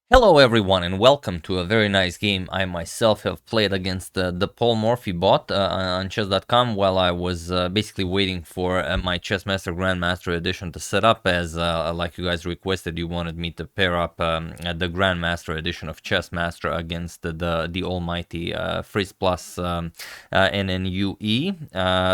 Hello everyone and welcome to a very nice game I myself have played against the Morphy bot on chess.com while I was basically waiting for my Chessmaster Grandmaster edition to set up, as like you guys requested, you wanted me to pair up the Grandmaster edition of Chessmaster against the almighty Frizz Plus NNUE,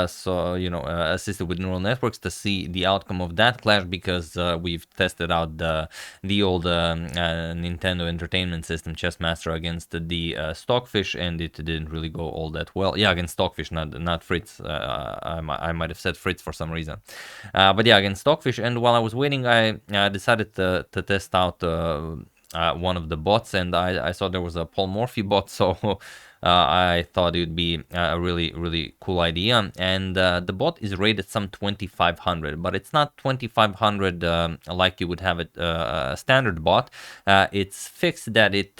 so assisted with neural networks to see the outcome of that clash, because we've tested out the old Nintendo Entertainment System Chessmaster against the Stockfish, and it didn't really go all that well. Yeah, against Stockfish, not Fritz. I might have said Fritz for some reason. But yeah, against Stockfish. And while I was waiting, I decided to test out one of the bots, and I saw there was a Morphy bot, so I thought it would be a really cool idea. And the bot is rated some 2500, but it's not 2500 like you would have it a standard bot. It's fixed that it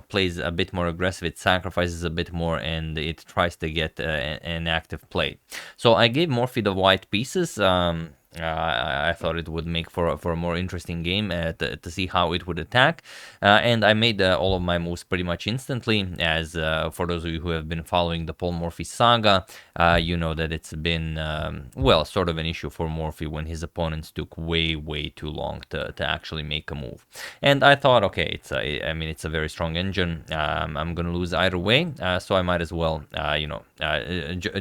plays a bit more aggressive, it sacrifices a bit more, and it tries to get an active play. So I gave Morphy the white pieces. I thought it would make for a more interesting game to see how it would attack, and I made all of my moves pretty much instantly. As for those of you who have been following the Morphy saga, you know that it's been well, sort of an issue for Morphy when his opponents took way too long to actually make a move. And I thought, okay, it's a very strong engine. I'm gonna lose either way, so I might as well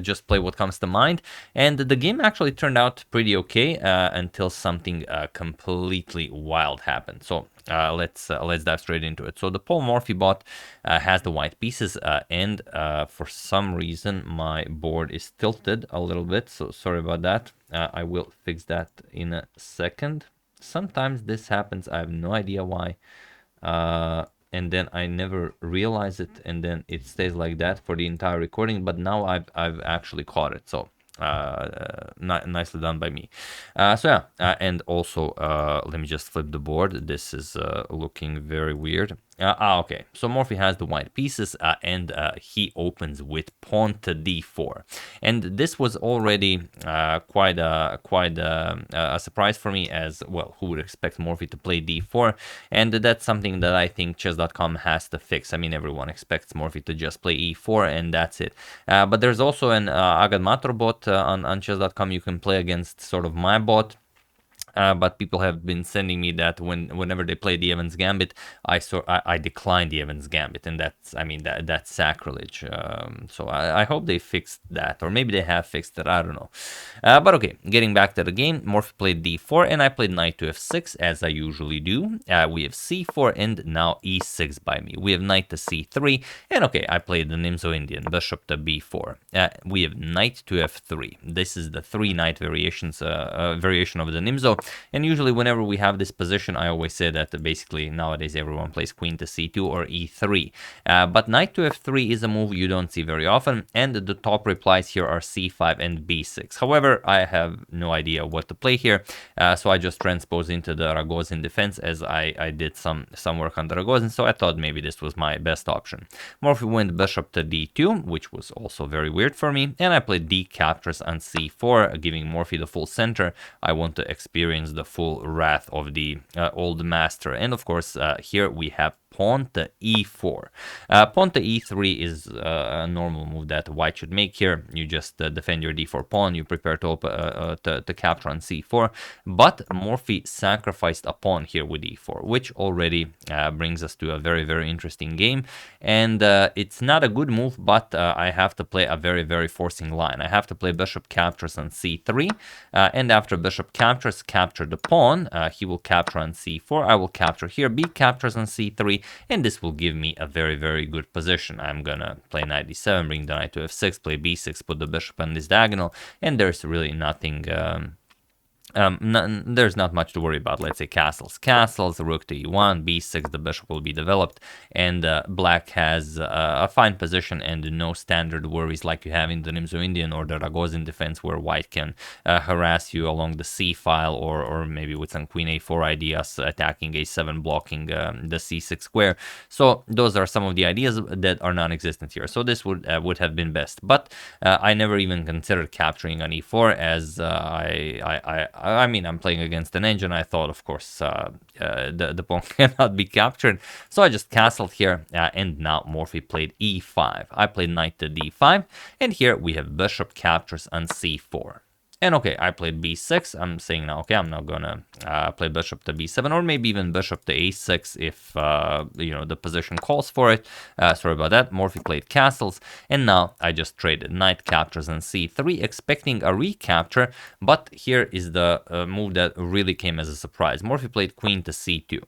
just play what comes to mind. And the game actually turned out pretty okay until something completely wild happened. So let's dive straight into it. So the Morphy bot has the white pieces, and for some reason my board is tilted a little bit, so sorry about that. I will fix that in a second. Sometimes this happens, I have no idea why, and then I never realize it, and then it stays like that for the entire recording. But now I've actually caught it, so nicely done by me. So yeah, and also let me just flip the board. This is looking very weird. Okay, so Morphy has the white pieces, and he opens with pawn to d4, and this was already quite a surprise for me, as well. Who would expect Morphy to play d4? And that's something that I think chess.com has to fix. I mean, everyone expects Morphy to just play e4 and that's it. But there's also an AGADMATOR bot on chess.com you can play against, sort of my bot. But people have been sending me that whenever they play the Evans Gambit, I decline the Evans Gambit, and that's sacrilege. So I hope they fixed that, or maybe they have fixed it. I don't know. But okay, getting back to the game, Morphy played d4, and I played knight to f6 as I usually do. We have c4 and now e6 by me. We have knight to c3, and okay, I played the Nimzo Indian, bishop to b4. We have knight to f3. This is the three knight variation of the Nimzo. And usually whenever we have this position, I always say that basically nowadays everyone plays queen to c2 or e3. But knight to f3 is a move you don't see very often, and the top replies here are c5 and b6. However, I have no idea what to play here, so I just transposed into the Ragozin defense, as I did some work on the Ragozin, so I thought maybe this was my best option. Morphy went bishop to d2, which was also very weird for me, and I played d captures on c4, giving Morphy the full center. I want to experience the full wrath of the old master. And of course, here we have pawn to e4. Pawn to e3 is a normal move that white should make here. You just defend your d4 pawn, you prepare to capture on c4, but Morphy sacrificed a pawn here with e4, which already brings us to a very interesting game. And it's not a good move, but I have to play a very forcing line. I have to play bishop captures on c3, and after bishop captures, capture the pawn. He will capture on c4, I will capture here, b captures on c3, and this will give me a very good position. I'm gonna play knight d7, bring the knight to f6, play b6, put the bishop on this diagonal, and there's really nothing there's not much to worry about. Let's say castles, rook to e1, b6, the bishop will be developed, and black has a fine position and no standard worries like you have in the Nimzo Indian or the Ragozin defense, where white can harass you along the c file, or maybe with some queen a4 ideas, attacking a7, blocking the c6 square. So those are some of the ideas that are non-existent here. So this would have been best, but I never even considered capturing on e4, as I mean, I'm playing against an engine. I thought, of course, the pawn cannot be captured. So I just castled here, and now Morphy played e5. I played knight to d5, and here we have bishop captures on c4. And okay, I played b6. I'm saying now, okay, I'm not gonna play bishop to b7, or maybe even bishop to a6 if, you know, the position calls for it. Sorry about that. Morphy played castles, and now I just traded knight captures on c3, expecting a recapture, but here is the move that really came as a surprise. Morphy played queen to c2.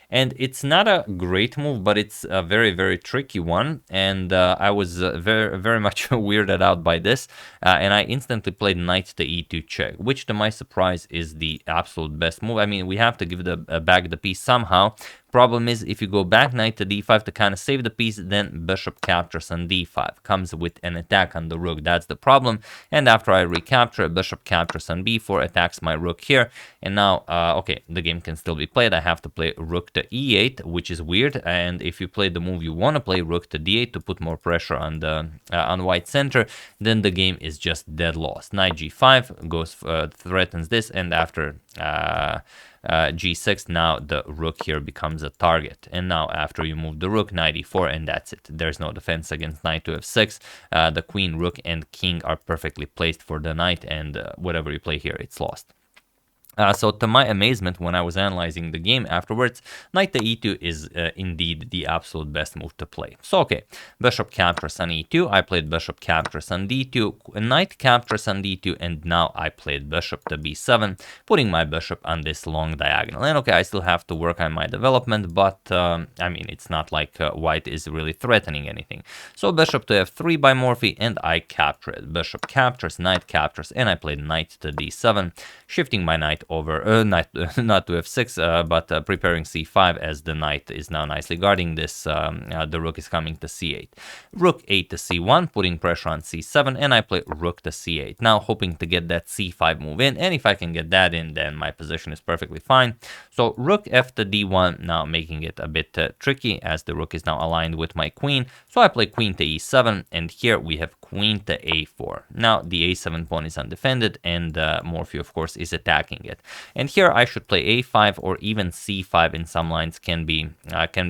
And it's not a great move, but it's a very, very tricky one. And I was very, very much weirded out by this. And I instantly played knight to e2 check, which to my surprise is the absolute best move. I mean, we have to give the back the piece somehow. Problem is, if you go back knight to d5 to kind of save the piece, then bishop captures on d5, comes with an attack on the rook. That's the problem. And after I recapture, bishop captures on b4, attacks my rook here. And now, okay, the game can still be played. I have to play rook to e8, which is weird. And if you play the move you want to play, rook to d8, to put more pressure on the on white center, then the game is just dead lost. Knight g5 goes threatens this, and after g6, now the rook here becomes a target. And now after you move the rook, knight e4, and that's it. There's no defense against knight to f6. The queen, rook, and king are perfectly placed for the knight, and whatever you play here, it's lost. So to my amazement, when I was analyzing the game afterwards, knight to e2 is indeed the absolute best move to play. So okay, bishop captures on e2, I played bishop captures on d2, knight captures on d2, and now I played bishop to b7, putting my bishop on this long diagonal. And okay, I still have to work on my development, but I mean, it's not like white is really threatening anything. So bishop to f3 by Morphy, and I capture it. Bishop captures, knight captures, and I played knight to d7, shifting my knight over not to f6, but preparing c5, as the knight is now nicely guarding this. The rook is coming to c8, rook 8 to c1, putting pressure on c7, and I play rook to c8, now hoping to get that c5 move in. And if I can get that in, then my position is perfectly fine. So rook f to d1, now making it a bit tricky, as the rook is now aligned with my queen. So I play queen to e7, and here we have queen to a4. Now the a7 pawn is undefended, and Morphy, of course, is attacking it. And here I should play a5, or even c5 in some lines can be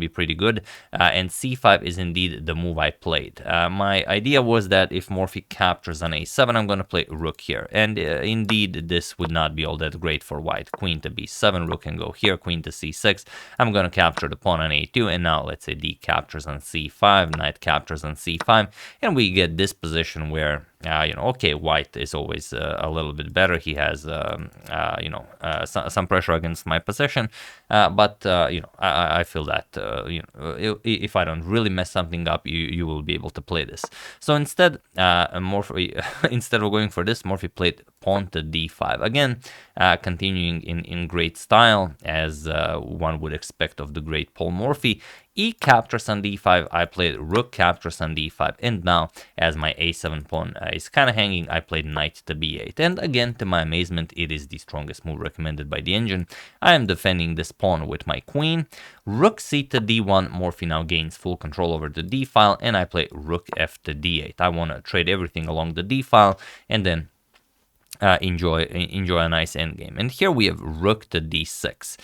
pretty good. And c5 is indeed the move I played. My idea was that if Morphy captures on a7, I'm going to play rook here. And indeed, this would not be all that great for white. Queen to b7, rook can go here, queen to c6. I'm going to capture the pawn on a2, and now let's say d captures on c5, knight captures on c5, and we get this position where you know, okay, white is always a little bit better. He has, you know, some pressure against my position, but you know, I feel that you know, if I don't really mess something up, you will be able to play this. So instead, Morphy, instead of going for this, Morphy played pawn to d5 again, continuing in great style, as one would expect of the great Paul Morphy. E captures on d5, I played rook captures on d5, and now as my a7 pawn is kind of hanging, I played knight to b8. And again, to my amazement, it is the strongest move recommended by the engine. I am defending this pawn with my queen. Rook c to d1, Morphy now gains full control over the d file, and I play rook f to d8. I want to trade everything along the d file, and then enjoy a nice endgame. And here we have rook to d6.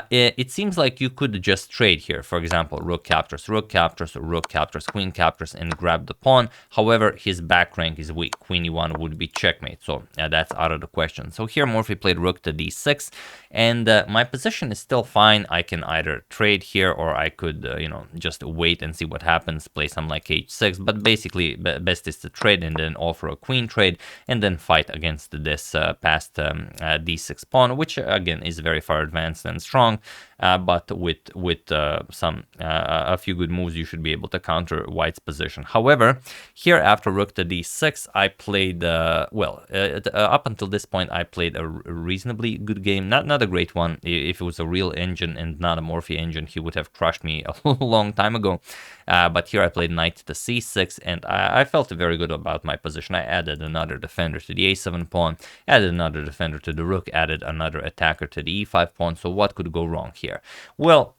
It seems like you could just trade here. For example, rook captures, rook captures, rook captures, queen captures, and grab the pawn. However, his back rank is weak. Queen e1 would be checkmate, so that's out of the question. So here Morphy played rook to d6, and my position is still fine. I can either trade here, or I could you know, just wait and see what happens, play some like h6, but basically best is to trade and then offer a queen trade, and then fight against this past d6 pawn, which again is very far advanced and strong, but with some a few good moves, you should be able to counter white's position. However, here after rook to d6, I played well, up until this point I played a reasonably good game, not a great one. If it was a real engine and not a Morphy engine, he would have crushed me a long time ago. But here I played knight to c6, and I felt very good about my position. I added another defender to the a7 pawn, added another defender to the rook, added another attacker to the e5 pawn. So what could go wrong here? Well,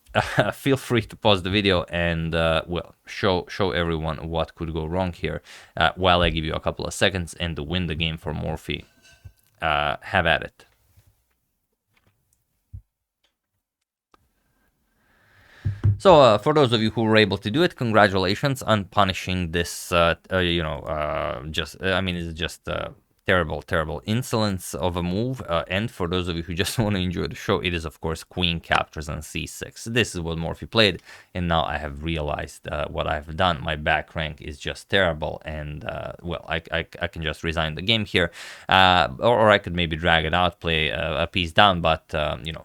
feel free to pause the video and well, show everyone what could go wrong here while I give you a couple of seconds and win the game for Morphy. Have at it. So for those of you who were able to do it, congratulations on punishing this, I mean, it's just terrible insolence of a move. And for those of you who just want to enjoy the show, it is, of course, queen captures on c6. This is what Morphy played, and now I have realized what I've done. My back rank is just terrible, and, well, I can just resign the game here. Or I could maybe drag it out, play a piece down, but,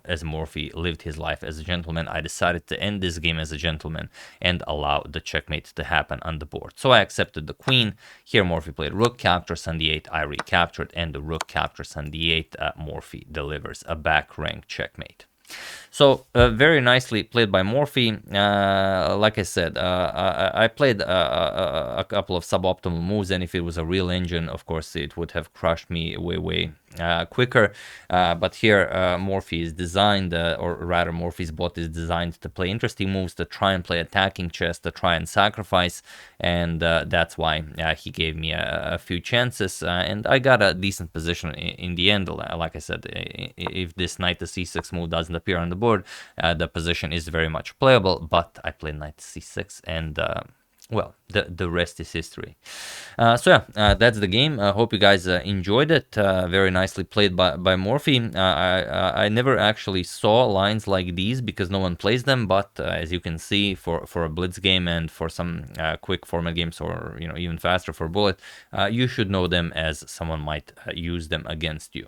as Morphy lived his life as a gentleman, I decided to end this game as a gentleman and allow the checkmate to happen on the board. So I accepted the queen. Here Morphy played rook captures on d8, I recaptured, and the rook captures on d8. Morphy delivers a back rank checkmate. So very nicely played by Morphy. Like I said, I played a couple of suboptimal moves, and if it was a real engine, of course, it would have crushed me way quicker. But here, Morphy is designed, or rather, Morphy's bot is designed to play interesting moves, to try and play attacking chess, to try and sacrifice, and that's why he gave me a few chances, and I got a decent position in the end. Like I said, if this knight to c6 move doesn't appear on the board, the position is very much playable, but I played knight to c6, and well, the rest is history. So yeah, that's the game. I hope you guys enjoyed it. Very nicely played by Morphy. I never actually saw lines like these because no one plays them, but as you can see, for a blitz game and for some quick format games, or even faster for bullet, you should know them, as someone might use them against you.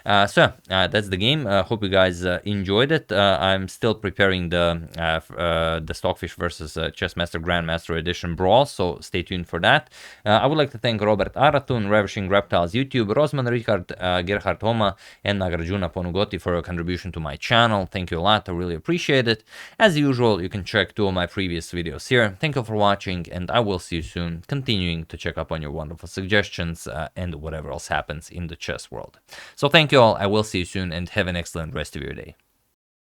So that's the game. Hope you guys enjoyed it. I'm still preparing the Stockfish versus Chessmaster Grandmaster Edition brawl, so stay tuned for that. I would like to thank Robert Aratun, Ravishing Reptiles YouTube, Rosman Richard, Gerhard Homa, and Nagarjuna Ponugoti for your contribution to my channel. Thank you a lot. I really appreciate it. As usual, you can check 2 of my previous videos here. Thank you for watching, and I will see you soon, continuing to check up on your wonderful suggestions and whatever else happens in the chess world. So thank you all. I will see you soon, and have an excellent rest of your day.